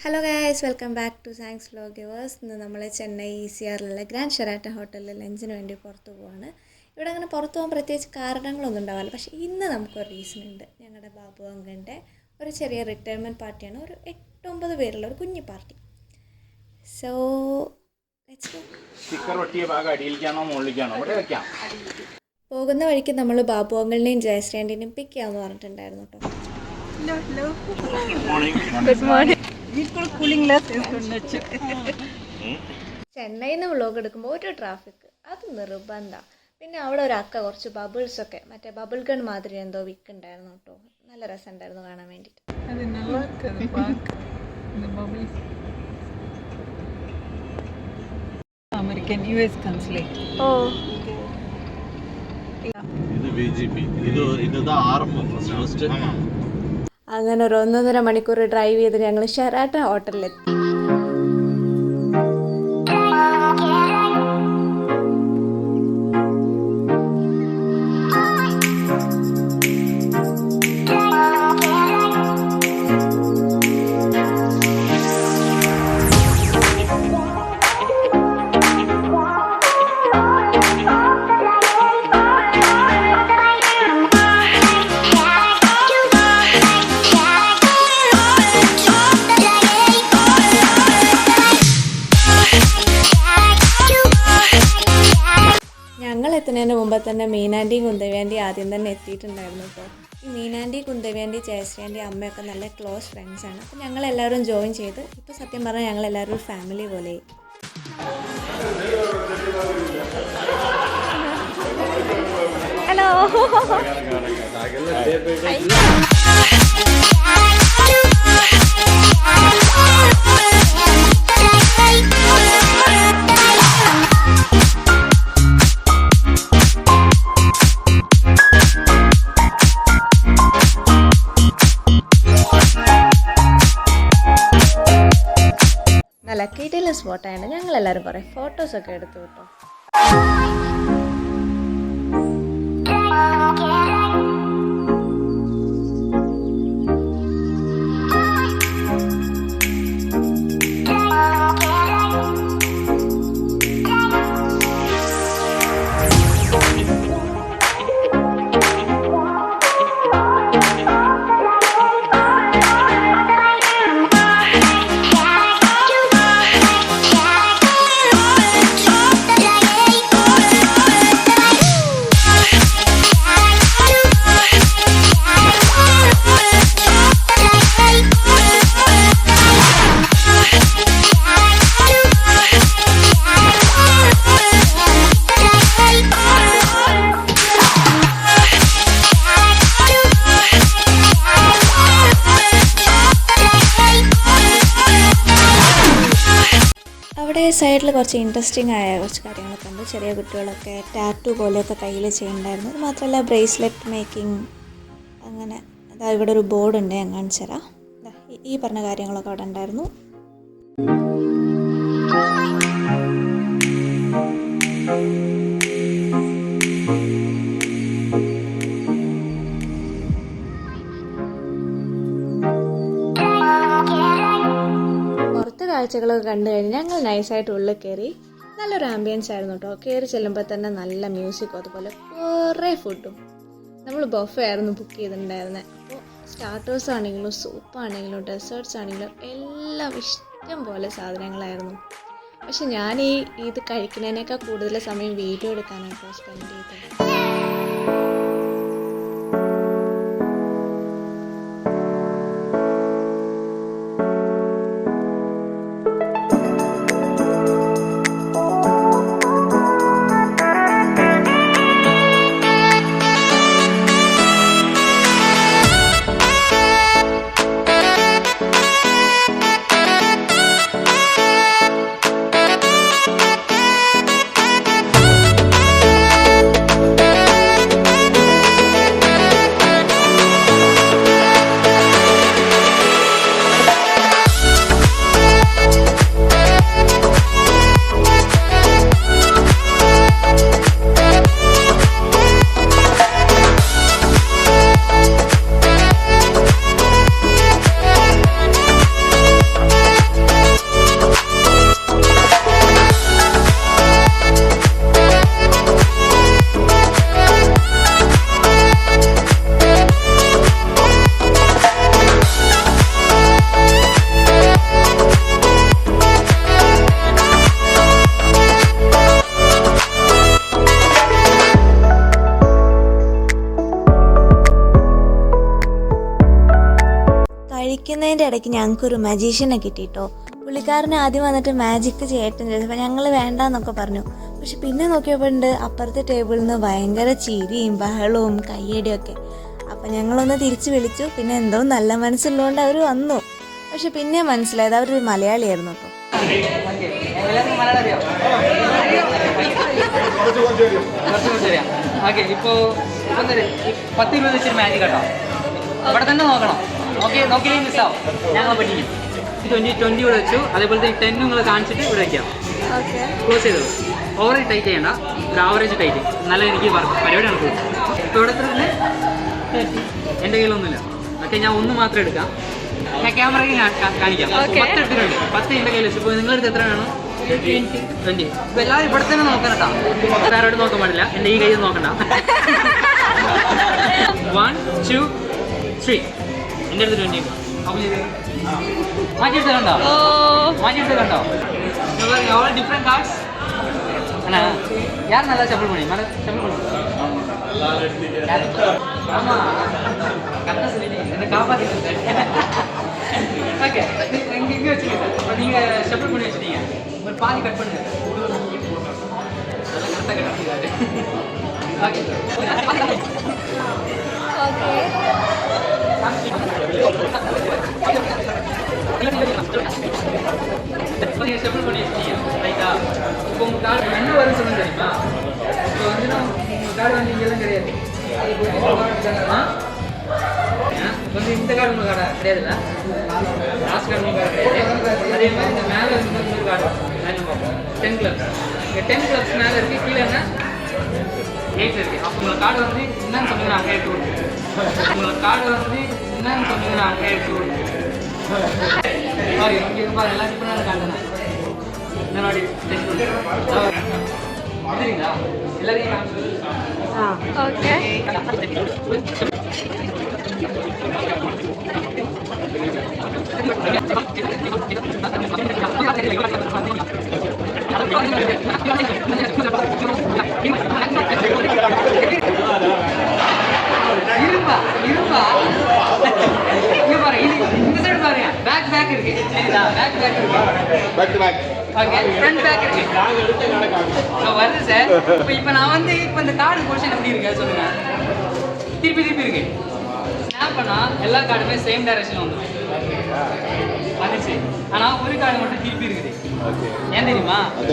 Hello guys, welcome back to Sangs vloggers. ഇന്ന് നമ്മൾ Chennai ECRലുള്ള grand Sheraton ഹോട്ടലിൽ ലഞ്ചിന് വേണ്ടി പുറത്ത് പോവാണ്. ഇവിടെ അങ്ങനെ പുറത്ത് പോകാൻ പ്രത്യേകിച്ച് കാരണങ്ങളൊന്നും ഉണ്ടാവില്ല. പക്ഷേ ഇന്ന് നമുക്കൊരു റീസൺ ഉണ്ട്. ഞങ്ങളുടെ ബാബു അങ്കിളിൻ്റെ ഒരു ചെറിയ റിട്ടയർമെൻറ്റ് പാർട്ടിയാണ്. ഒരു 8-9 പേരുള്ള ഒരു കുഞ്ഞു പാർട്ടി. സോ പോകുന്ന വഴിക്ക് നമ്മൾ ബാബു അങ്കിളിനെയും ജയശ്രീൻ്റെയും പിക്ക് ചെയ്യാമെന്ന് പറഞ്ഞിട്ടുണ്ടായിരുന്നു കേട്ടോ. ചെന്നൈയിൽ നിന്ന് വ്ളോഗ് എടുക്കുമ്പോൾ ഒരു ട്രാഫിക് അത് നിർബന്ധമാണ്. പിന്നെ അവിടെ ഒരു അക്ക കുറച്ച് ബബിൾസൊക്കെ മറ്റേ ബബിൾ ഗൺ മാതിരി എന്തോ വിൽക്കുന്നുണ്ടായിരുന്നു കേട്ടോ. നല്ല രസമുണ്ടായിരുന്നു കാണാൻ വേണ്ടിയിട്ട്. American US consulate. Oh. അങ്ങനെ ഒരു 1.5 മണിക്കൂർ ഡ്രൈവ് ചെയ്ത് ഞങ്ങൾ ഷെറാട്ടൺ ഹോട്ടലിലെത്തി. എത്തുന്നതിന് മുമ്പ് തന്നെ മീനാൻ്റെയും കുന്തവ്യാൻ്റെയും ആദ്യം തന്നെ എത്തിയിട്ടുണ്ടായിരുന്നു കേട്ടോ. ഈ മീനാൻ്റെയും കുന്തവ്യാൻ്റെയും ജയശ്രീൻ്റെയും അമ്മയൊക്കെ നല്ല ക്ലോസ് ഫ്രണ്ട്സാണ്. അപ്പോൾ ഞങ്ങളെല്ലാവരും ജോയിൻ ചെയ്ത് ഇപ്പോൾ സത്യം പറഞ്ഞാൽ ഞങ്ങളെല്ലാവരും ഒരു ഫാമിലി പോലെ. ഹലോ. നല്ല കിടിലൻ സ്പോട്ടായാണ്. ഞങ്ങളെല്ലാവരും കുറേ ഫോട്ടോസൊക്കെ എടുത്തു കേട്ടോ. അവിടെ സൈഡിൽ കുറച്ച് ഇൻട്രസ്റ്റിംഗ് ആയ കുറച്ച് കാര്യങ്ങളൊക്കെ ഉണ്ട്. ചെറിയ കുട്ടികളൊക്കെ ടാറ്റു പോലെയൊക്കെ കയ്യിൽ ചെയ്യുന്നുണ്ടായിരുന്നു. അത് മാത്രമല്ല ബ്രേസ്ലെറ്റ് മേക്കിംഗ് അങ്ങനെ. അതാ ഇവിടെ ഒരു ബോർഡ് ഉണ്ട്, ഞാൻ കാണിച്ചു തരാം. ഈ പറഞ്ഞ കാര്യങ്ങളൊക്കെ അവിടെ ഉണ്ടായിരുന്നു. കാഴ്ചകളൊക്കെ കണ്ടു കഴിഞ്ഞ് ഞങ്ങൾ നൈസായിട്ട് ഉള്ളിൽ കയറി. നല്ലൊരു ആംബിയൻസ് ആയിരുന്നു കേട്ടോ. കയറി ചെല്ലുമ്പോൾ തന്നെ നല്ല മ്യൂസിക്കും അതുപോലെ കുറേ ഫുഡും. നമ്മൾ ബൊഫേ ആയിരുന്നു ബുക്ക് ചെയ്തിട്ടുണ്ടായിരുന്നത്. അപ്പോൾ സ്റ്റാർട്ടേഴ്സ് ആണെങ്കിലും സൂപ്പാണെങ്കിലും ഡെസേർട്ട്സ് ആണെങ്കിലും എല്ലാം ഇഷ്ടം പോലെ സാധനങ്ങളായിരുന്നു. പക്ഷെ ഞാൻ ഇത് കഴിക്കുന്നതിനേക്കാൾ കൂടുതൽ സമയം വീഡിയോ എടുക്കാനായിട്ടോ സ്പെൻഡ് ചെയ്തത്. ഇടയ്ക്ക് ഞങ്ങൾക്കൊരു മജീഷ്യനെ കിട്ടിയിട്ടോ. പുള്ളിക്കാരനെ ആദ്യം വന്നിട്ട് മാജിക്ക് ചെയ്യട്ടെന്ന് ചോദിച്ചപ്പോൾ ഞങ്ങൾ വേണ്ടാന്നൊക്കെ പറഞ്ഞു. പക്ഷെ പിന്നെ നോക്കിയപ്പോണ്ട് അപ്പുറത്തെ ടേബിളിൽ നിന്ന് ഭയങ്കര ചിരിയും ബഹളവും കയ്യടിയൊക്കെ. അപ്പം ഞങ്ങളൊന്ന് തിരിച്ച് വിളിച്ചു. പിന്നെ എന്തോ നല്ല മനസ്സുള്ളതുകൊണ്ട് അവർ വന്നു. പക്ഷെ പിന്നെ മനസ്സിലായത് അവരൊരു മലയാളിയായിരുന്നു കേട്ടോ. ഓക്കെ, ഇപ്പോൾ 10-20 വെച്ചൊരു മാജിക് കേട്ടോ. അവിടെ തന്നെ നോക്കണം. നോക്കിയില്ലെങ്കിൽ മിസ്സാവും, ഞങ്ങളെ പറ്റിക്കും. 20 ഇവിടെ വെച്ചു. അതേപോലത്തെ 10 നിങ്ങൾ കാണിച്ചിട്ട് ഇവിടെ വയ്ക്കാം. ക്ലോസ് ചെയ്തത് ഓവർ ടൈറ്റ് ചെയ്യണ്ട, ഒരു ആവറേജ് ടൈറ്റ്. നല്ല എനിക്ക് പരിപാടി നടക്കും. ഇപ്പോൾ ഇവിടെ എത്ര തന്നെ എൻ്റെ കയ്യിലൊന്നുമില്ല. ഓക്കെ, ഞാൻ ഒന്ന് മാത്രം എടുക്കാം. ഞാൻ ക്യാമറയ്ക്ക് കാണിക്കാം. 10 എടുത്തിട്ടുണ്ട്. 10 എൻ്റെ കയ്യിൽ വെച്ചു. ഇപ്പോൾ നിങ്ങളെടുത്ത് എത്ര വേണം? 20. ഇപ്പോൾ എല്ലാവരും ഇവിടെ തന്നെ നോക്കണം കേട്ടോ. ആരോട് നോക്കാൻ പാടില്ല, എൻ്റെ ഈ കയ്യിൽ നോക്കണ്ട. 1, 2, 3. എൻ്റെ അടുത്ത് 20. മാറ്റിയെടുത്ത് കണ്ടോ? മാറ്റിയെടുത്ത് കണ്ടോ? All different cards. யார் நல்லா செப்பல் பண்ணி மேலே செப்பல் பண்ணி ஆமாம் கரெக்டாக சொல்லிட்டீங்க, என்னை காப்பாற்றிட்டு. ஓகே, இங்கே வச்சுக்கோங்க சார். இப்போ நீங்கள் செப்பல் பண்ணி வச்சுட்டீங்க, ஒரு பாதி கட் பண்ணுங்க. நல்லா கரெக்டாக கட் பண்ணிடுறாரு. ஓகே நீங்கள் செப்பல் பண்ணி வச்சுட்டீங்க ரைட்டா. இப்போ உங்கள் கார்டு என்ன வரும்னு சொல்லுங்க தெரியுமா? இப்போ வந்து உங்கள் கார்டு வந்து இங்கெல்லாம் கிடையாது. வந்து இந்த கார்டு உங்கள் கார்டா கிடையாதுல்ல? லாஸ்ட் கார்டு உங்கள் கார்டு கிடையாது. அதே மாதிரி இந்த மேலே வந்து ஒரு கார்டு 10 கிளப்ஸ். இங்கே 10 கிளப்ஸ் மேலே இருக்குது, கீழேன்னா 8 இருக்குது. அப்போ உங்களை கார்டு வந்து என்னன்னு சொல்லுங்க, நான் அங்கே எடுத்து கொடுத்துருக்கேன். உங்களை கார்டு வந்து என்னன்னு சொல்லுங்க, நான் அங்கே எடுத்து கொடுத்துருக்கேன். சாரி, இங்கே பாரு, எல்லாம் டிஃபரெண்டான கார்டு தான். இன்னொரு டெஸ்ட் பண்ணுறீங்களா? எல்லாரையும் ഓക്കെ. இருப்பா இங்க பாரு, இது இந்த சைடு பாருங்க. பேக் இருக்கு, சரிதா? பேக் இருக்கு. ஓகே, ஃப்ரண்ட் பேக் இருக்கு. வருது சார். இப்போ நான் வந்து இந்த கார்டு பொசிஷன் எப்படி இருக்கு சொல்லுங்க. திருப்பி இருக்கு. ஸ்னாப் பண்ணா எல்லா கார்டுமே சேம் டைரக்ஷன் வந்துடும். வந்துச்சு. ஆனா ஒரு கார்டு மட்டும் திருப்பி இருக்குது. ஏன் தெரியுமா? அது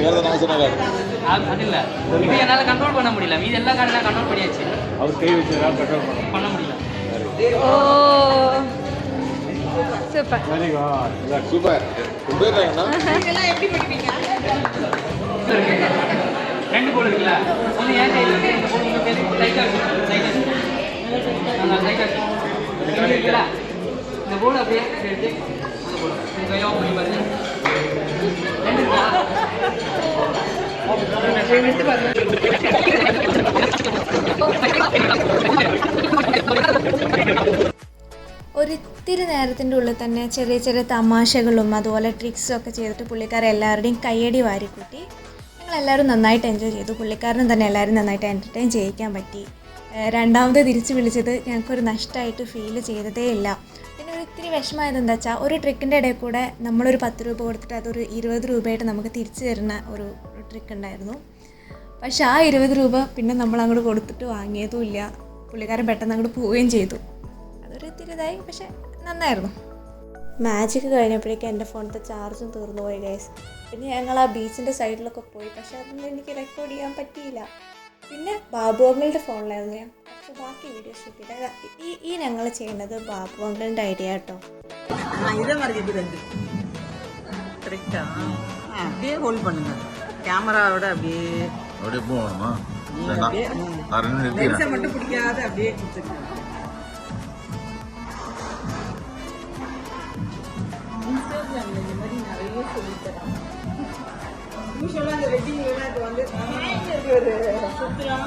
இல்ல, இது என்னால கண்ட்ரோல் பண்ண முடியல. மீதி எல்லா கார்டும் நான் கண்ட்ரோல் பண்ணியாச்சு. அவர் கை வச்சு கண்ட்ரோல் பண்ண முடியல. ஓ சூப்பர். Very good. சூப்பர். உபேரனா இதெல்லாம் எப்படி படிப்பீங்க? ரெண்டு போர்டு இருக்குல்ல, ஒன்று ஏன் கையில் இருக்கு, இந்த போர்டு உங்கள் கையில் லைட்டாக இருக்குல்ல, இந்த போர்டு அப்படியே எடுத்து அந்த போர்டு உங்கள் கையை ஆஃப் பண்ணி பாருங்க. ரெண்டு இருக்கா? எடுத்து பாருங்க. ഒരിത്തിരി നേരത്തിൻ്റെ ഉള്ളിൽ തന്നെ ചെറിയ ചെറിയ തമാശകളും അതുപോലെ ട്രിക്സും ഒക്കെ ചെയ്തിട്ട് പുള്ളിക്കാരെ എല്ലാവരുടെയും കയ്യടി വാരിക്കൂട്ടി. ഞങ്ങളെല്ലാവരും നന്നായിട്ട് എൻജോയ് ചെയ്തു. പുള്ളിക്കാരനും തന്നെ എല്ലാവരും നന്നായിട്ട് എൻ്റർടൈൻ ചെയ്യിക്കാൻ പറ്റി. രണ്ടാമത് തിരിച്ച് വിളിച്ചത് ഞങ്ങൾക്കൊരു നഷ്ടമായിട്ട് ഫീൽ ചെയ്തതേ ഇല്ല. പിന്നെ ഒരു ഇത്തിരി വിഷമമായത് എന്താ വെച്ചാൽ, ഒരു ട്രിക്കിൻ്റെ ഇടയിൽ കൂടെ നമ്മളൊരു 10 രൂപ കൊടുത്തിട്ട് അതൊരു 20 രൂപയായിട്ട് നമുക്ക് തിരിച്ചു തരുന്ന ഒരു ട്രിക്ക് ഉണ്ടായിരുന്നു. പക്ഷെ ആ 20 രൂപ പിന്നെ നമ്മൾ അങ്ങോട്ട് കൊടുത്തിട്ട് വാങ്ങിയതും ഇല്ല. പുള്ളിക്കാരൻ പെട്ടെന്ന് അങ്ങോട്ട് പോവുകയും ചെയ്തു. അതൊരു ഇത്തിരി ഇതായി, പക്ഷെ നന്നായിരുന്നു. മാജിക്ക് കഴിഞ്ഞപ്പോഴേക്കും എൻ്റെ ഫോണിലത്തെ ചാർജും തീർന്നു പോയി ഗൈസ്. പിന്നെ ഞങ്ങൾ ആ ബീച്ചിൻ്റെ സൈഡിലൊക്കെ പോയി, പക്ഷെ അതൊന്നും എനിക്ക് റെക്കോർഡ് ചെയ്യാൻ പറ്റിയില്ല. പിന്നെ ബാബു അങ്കിളുടെ ഫോണിലായിരുന്നു ഞാൻ പക്ഷെ ബാക്കി വീഡിയോസ് ഷൂട്ട് ചെയ്തത്. ഈ ഞങ്ങൾ ചെയ്യുന്നത് ബാബു അങ്കിളിൻ്റെ ഐഡിയ കേട്ടോ. இதே மாதிரி இது ரெண்டு கரெக்டா அப்படியே ஹோல்ட் பண்ணுங்க. கேமராவோட அப்படியே போகணுமா? லென்ஸை மட்டும் பிடிக்காத அப்படியே கொடுத்துருங்க. இன்ஸ்டாகிராம்ல இந்த மாதிரி நிறைய சொல்லித்தராங்க. யூஸ்வலாக அந்த வெட்டிங் வந்து ஒரு சுற்றுலா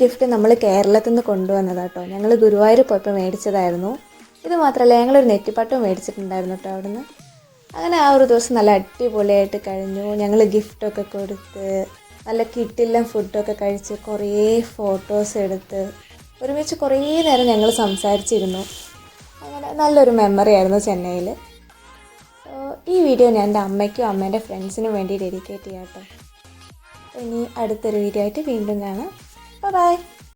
ഗിഫ്റ്റ് നമ്മൾ കേരളത്തിൽ നിന്ന് കൊണ്ടുവന്നതാണ് കേട്ടോ. ഞങ്ങൾ ഗുരുവായൂർ പോയപ്പോൾ മേടിച്ചതായിരുന്നു. ഇത് മാത്രമല്ല ഞങ്ങളൊരു നെറ്റിപ്പട്ടം മേടിച്ചിട്ടുണ്ടായിരുന്നു കേട്ടോ അവിടുന്ന്. അങ്ങനെ ആ ഒരു ദിവസം നല്ല അടിപൊളിയായിട്ട് കഴിഞ്ഞു. ഞങ്ങൾ ഗിഫ്റ്റൊക്കെ കൊടുത്ത് നല്ല കിട്ടില്ല ഫുഡൊക്കെ കഴിച്ച് കുറേ ഫോട്ടോസ് എടുത്ത് ഒരുമിച്ച് കുറേ നേരം ഞങ്ങൾ സംസാരിച്ചിരുന്നു. അങ്ങനെ നല്ലൊരു മെമ്മറി ആയിരുന്നു ചെന്നൈയിൽ. ഈ വീഡിയോ ഞാൻ എൻ്റെ അമ്മയ്ക്കും അമ്മേൻ്റെ ഫ്രണ്ട്സിനും വേണ്ടി ഡെഡിക്കേറ്റ് ചെയ്യാം കേട്ടോ. ഇനി അടുത്തൊരു വീഡിയോ ആയിട്ട് വീണ്ടും കാണാം. ബൈ.